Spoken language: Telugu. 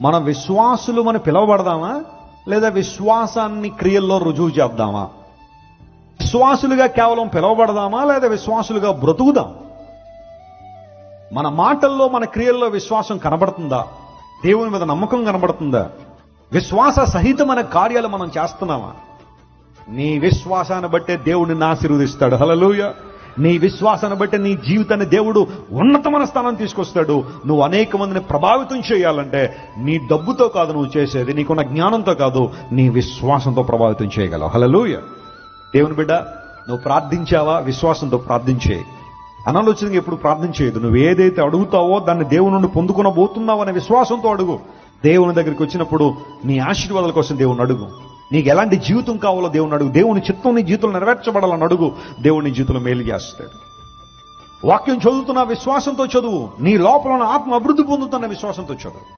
మన విశ్వాసులు మనం పిలవబడదామా, లేదా విశ్వాసాన్ని క్రియల్లో రుజువు చేద్దామా? విశ్వాసులుగా కేవలం పిలవబడదామా, లేదా విశ్వాసులుగా బ్రతుకుదాం? మన మాటల్లో మన క్రియల్లో విశ్వాసం కనబడుతుందా? దేవుని మీద నమ్మకం కనబడుతుందా? విశ్వాస సహితమైన కార్యాలు మనం చేస్తున్నామా? నీ విశ్వాసాన్ని బట్టే దేవుడు నిన్ను ఆశీర్వదిస్తాడు. హల్లెలూయా. నీ విశ్వాసాన్ని బట్టి నీ జీవితాన్ని దేవుడు ఉన్నతమైన స్థానం తీసుకొస్తాడు. నువ్వు అనేక మందిని ప్రభావితం చేయాలంటే నీ డబ్బుతో కాదు నువ్వు చేసేది, నీకున్న జ్ఞానంతో కాదు, నీ విశ్వాసంతో ప్రభావితం చేయగలవు. హల్లెలూయా. దేవుని బిడ్డ, నువ్వు ప్రార్థించావా? విశ్వాసంతో ప్రార్థించే. అనాలోచనగా ఎప్పుడు ప్రార్థన చేయదు. నువ్వు ఏదైతే అడుగుతావో దాన్ని దేవుని నుండి పొందుకునబోతున్నావు అనే విశ్వాసంతో అడుగు. దేవుని దగ్గరికి వచ్చినప్పుడు నీ ఆశీర్వాదాల కోసం దేవుని అడుగు. నీకు ఎలాంటి జీవితం కావాలో దేవుని అడుగు. దేవుని చిత్తం నీ జీవితంలో నెరవేర్చబడాలని అడుగు. దేవుని జీవితంలో మేలు చేస్తాడు. వాక్యం చదువుతున్న విశ్వాసంతో చదువు. నీ లోపల ఆత్మ అభివృద్ధి పొందుతున్న విశ్వాసంతో చదువు.